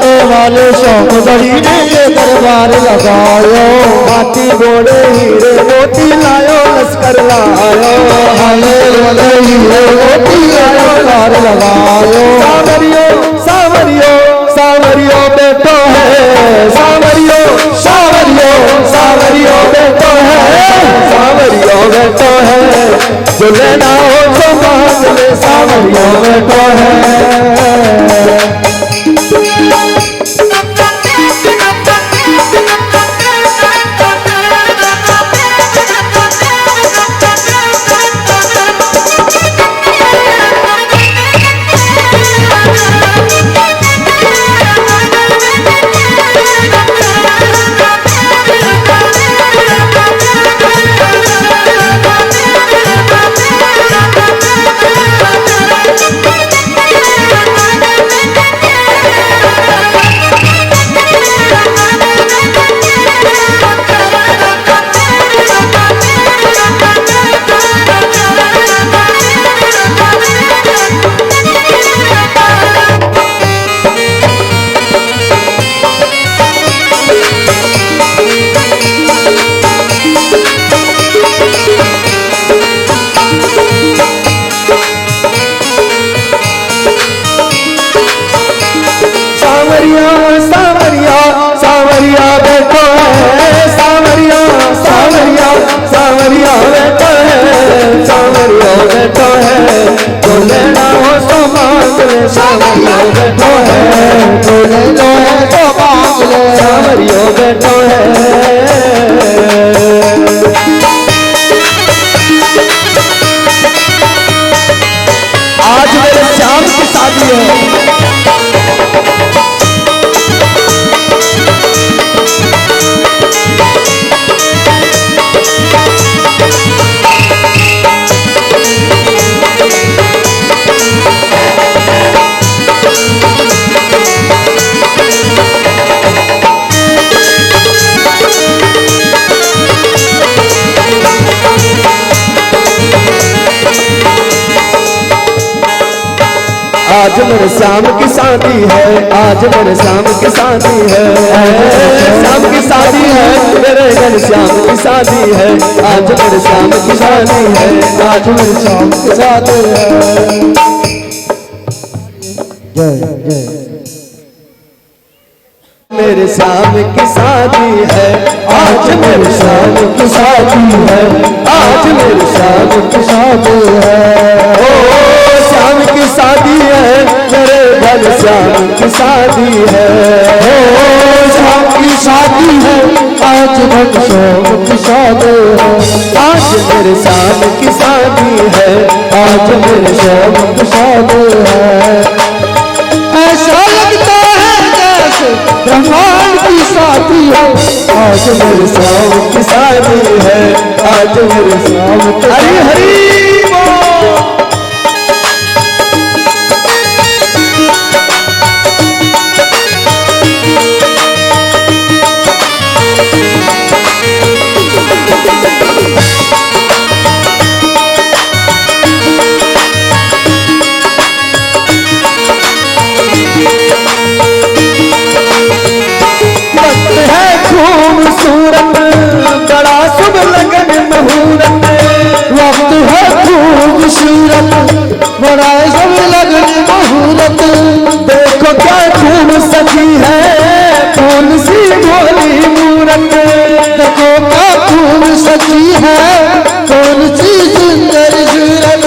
देने वाले श्याम दड़ी ने ये दरबार लगायो, हाथी घोड़े हीरे मोती लायो लश्कर लायो, हाले वाले हीरे मोती लायो लश्कर लगायो, सांवरियों सांवरियों सांवरियों बैठो है, सांवरियों सांवरियों सांवरियों बैठो है, सांवरियों बैठो है, जो लेना हो तो मांग ले, सांवरियों बैठो है। बैठो है, जो लेना हो तो मांग ले, सांवरियो बैठो है, जो लेना है तो मांग ले, सांवरियो बैठो है। आज मेरे श्याम की शादी है, आज मेरे श्याम की शादी है, आज मेरे श्याम की शादी है, श्याम की शादी है, मेरे घन श्याम की शादी है, आज मेरे श्याम की शादी है, आज मेरे श्याम की शादी है। जय जय। मेरे श्याम की शादी है, आज मेरे श्याम की शादी है, आज मेरे श्याम की शादी है। ओ श्याम की शादी है, मेरे घन श्याम की शादी है, ओ श्याम की शादी है, आज घन श्याम की शादी है, आज मेरे श्याम की शादी है, आज मेरे श्याम की शादी है। ऐसा लगता है जैसे ब्रह्मांड की शादी है, आज मेरे श्याम की शादी है, आज मेरे श्याम की हरी हरी खूबसूरत बड़ा शुभ लगन मुहूर्त, वक्त है खूबसूरत बड़ा शुभ लगन मुहूर्त, देखो क्या खूब सजी है फूल सी भोली मूरत, देखो क्या खूब सजी है कौन सी सुंदर सूरत,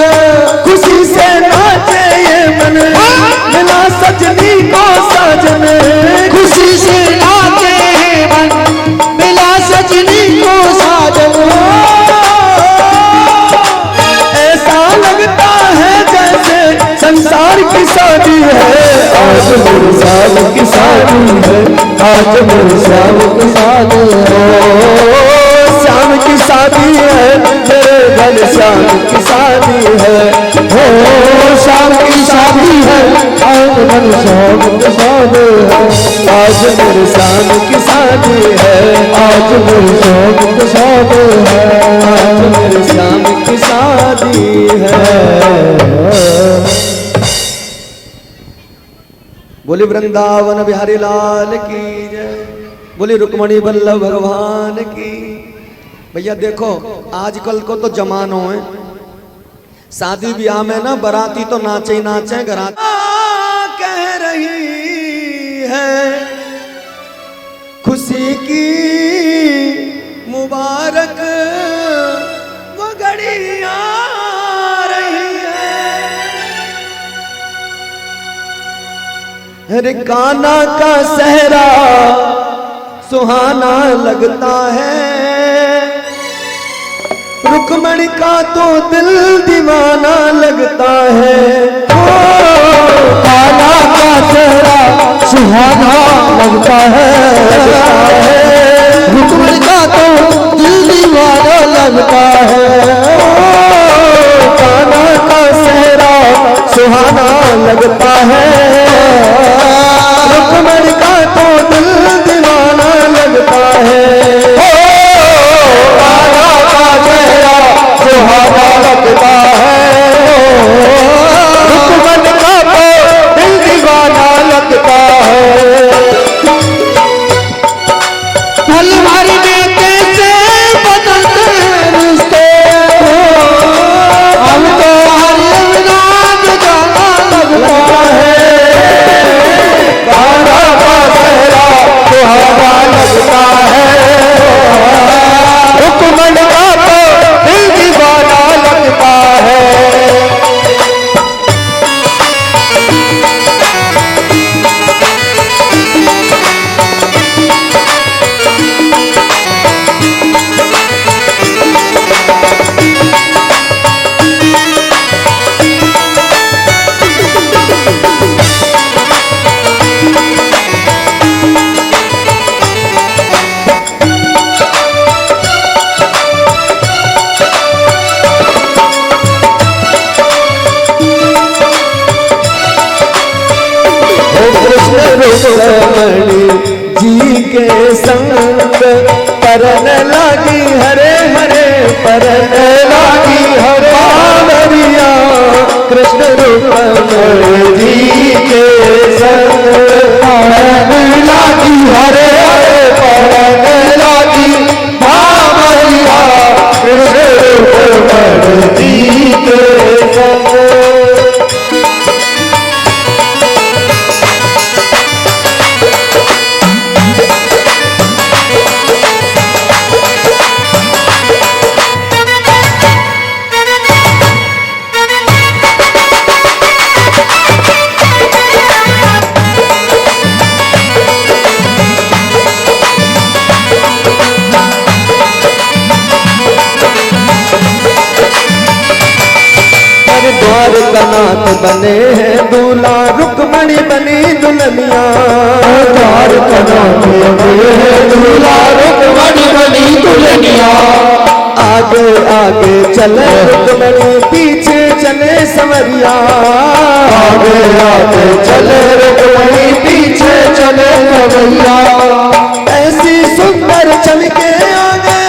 खुशी से नाचे ये मन मिला सजनी को साजन, खुशी से नाचे मन मिला सजनी को साजन, ऐसा लगता है जैसे संसार की शादी है, आज मेरे श्याम की शादी है, आज मेरे श्याम की शादी है। श्याम की शादी है, मेरे घन श्याम की शादी है, ओ श्याम की शादी है, आज घन श्याम की शादी है, आज मेरे श्याम की शादी है, आज मेरे श्याम की शादी है, आज मेरे श्याम की शादी है। बोली वृंदावन बिहारी लाल की जय, बोली रुक्मणी वल्लभ भगवान की। भैया देखो आजकल को तो जमानो है, शादी ब्याह में ना बराती तो नाचे ही नाचे, घरात कह रही है खुशी की मुबारक वो घड़ी आ रही है। अरे कान्हा का सहरा सुहाना लगता है, रुक्मणी का तो दिल दीवाना लगता है। कान्हा का चेहरा सुहाना लगता है, रुक्मणी का तो दिल दीवाना लगता है। कान्हा का चेहरा सुहाना लगता है, रुक्मणी का तो दिल दीवाना लगता है। कान्हा का चेहरा सुहाना लगता है, रुक्मणी का तो दिल दीवाना लगता है। हलवारी में कैसे बदलते रिश्ते, हम तो हर नाच जाना लगता है। कान्हा का चेहरा सुहाना लगता है, रुक्मणी का तो दिल दीवाना लगता है। रुक्मणी जी के संग परन लागी हरे हरे परन लागी हरे बावरिया कृष्ण रुक्मणी जी के संग परन लागी हरे हरे परन लागी बावरिया कृष्ण रुक्मणी जी के संग। द्वारकानाथ बने हैं दूल्हा रुक्मणी बनी दुल्हनिया द्वारकानाथ बने हैं दूल्हा रुक्मणी बनी दुल्हनिया आगे आगे चले रुक्मणी पीछे चले संवरिया आगे आगे चले रुक्मणी पीछे चले संवरिया ऐसी सुंदर चमके आगे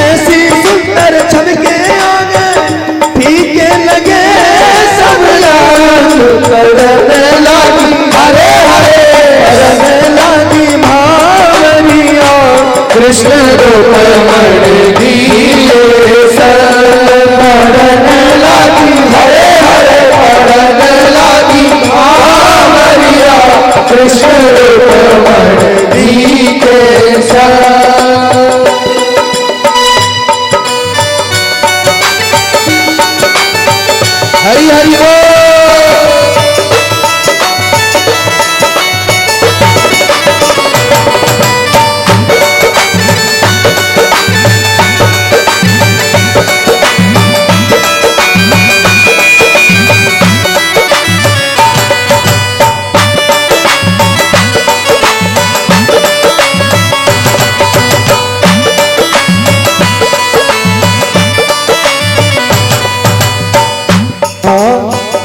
ऐसी सुंदर चमके करने लागी हरे हरे करने लागी भावरिया कृष्ण रुक्मणी जी के संग करने लागी हरे हरे करने लागी भावरिया कृष्ण रुक्मणी जी के संग। हरि हरि बोल।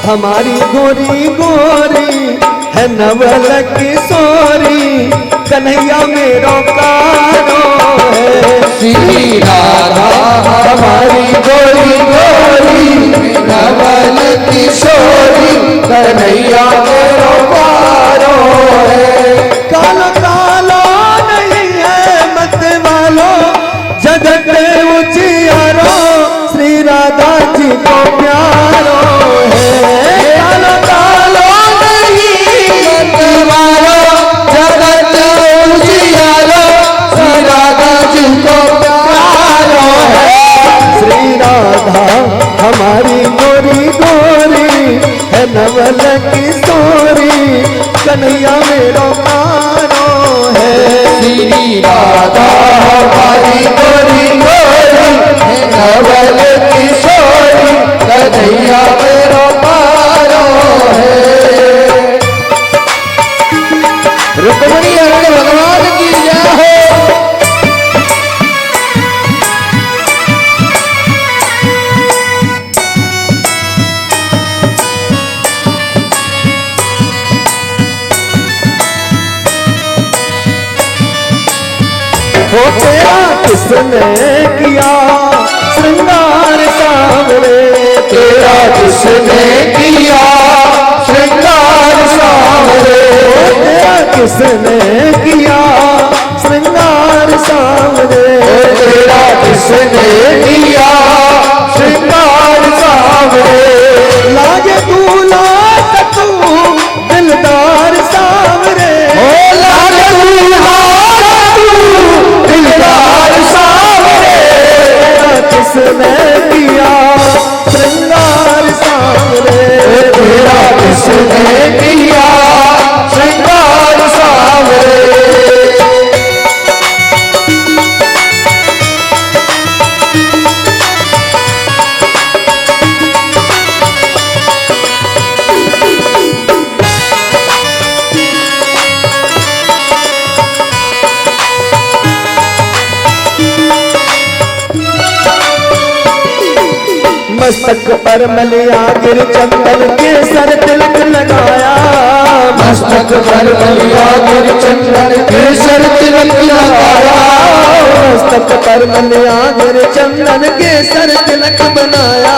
हमारी गोरी गोरी है नवल किशोरी कन्हैया मेरो कारो है श्री राधा हमारी गोरी गोरी नवल किशोरी कन्हैया मेरो कारो है कालो कालो नहीं है मत वालो जगत उजियारो श्री राधा जी को प्यारो हमारी गोरी गोरी है नवल किशोरी कन्हैया मेरो कारो है श्री राधा हमारी गोरी गोरी है नवल किशोरी कन्हैया मेरो कारो है। रुक्मणी हरण भगवान की जय हो। वो तेरा किसने किया श्रृंगार सावरे तेरा किसने किया श्रृंगार सावरे तेरा किसने किया श्रृंगार सावरे तेरा किसने किया श्रृंगार सावरे लागे दूल्हा तू दिलदार सावरे लागे दूल्हा किसने किया श्रृंगार सावरे तेरा किसने किया श्रृंगार सावरे। मस्तक पर मलिया गिर चंदन के सर तिलक लगाया पर मलिया गिर चंदन केसर तिलक लगाया, मस्तक पर मलिया गिर चंदन केसर तिलक बनाया,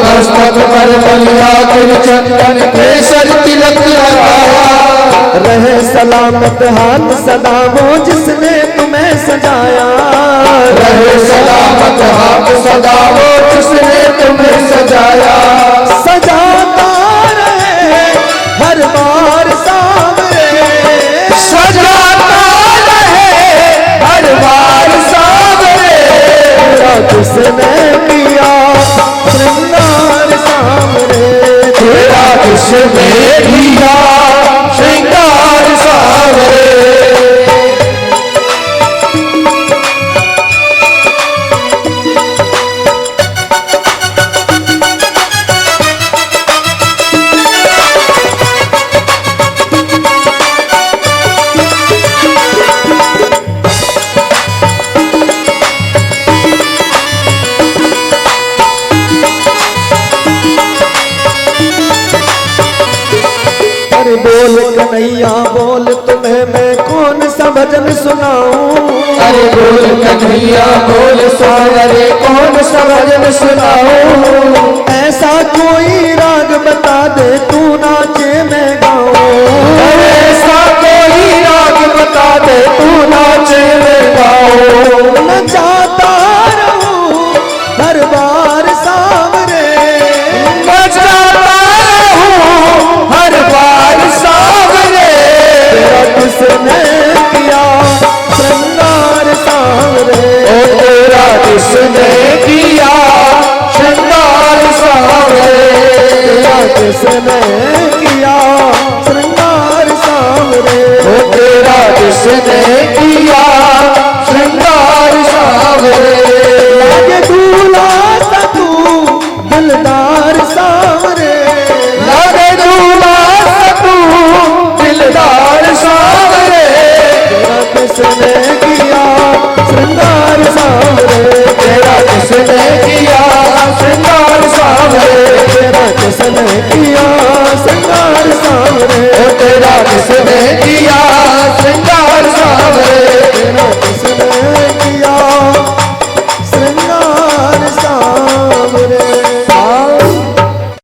मस्तक पर मलिया गिर चंदन केसर तिलक लगाया। रहे सलामत हाथ सदा वो जिसने तुम्हें सजाया, रहे सलामत हाथ सदा वो जिसने तुम्हें सजाया, सजाता रहे हर बार सामने, सजाता रहे हर बार सामने। तेरा किसने किया श्रृंगार सामने, तेरा किसने किया श्रृंगार सामने। बोल कन्हैया बोल तुम्हें मैं कौन सा भजन सुनाऊं, अरे बोल कन्हैया बोल सावरे कौन सा भजन सुनाऊं। ऐसा कोई राग बता दे तू नाचे मैं गाऊं, ऐसा कोई राग बता दे तू नाचे मैं गाऊं। मैं चाहता रहूं हर बार सामने, मैं चाहता रहूं हर बार सामने। तेरा किसने किया श्रृंगार सामने, ओ तेरा किसने किया श्रृंगार सामने। तेरा किसने किया श्रृंगार सामने, ओ तेरा किसने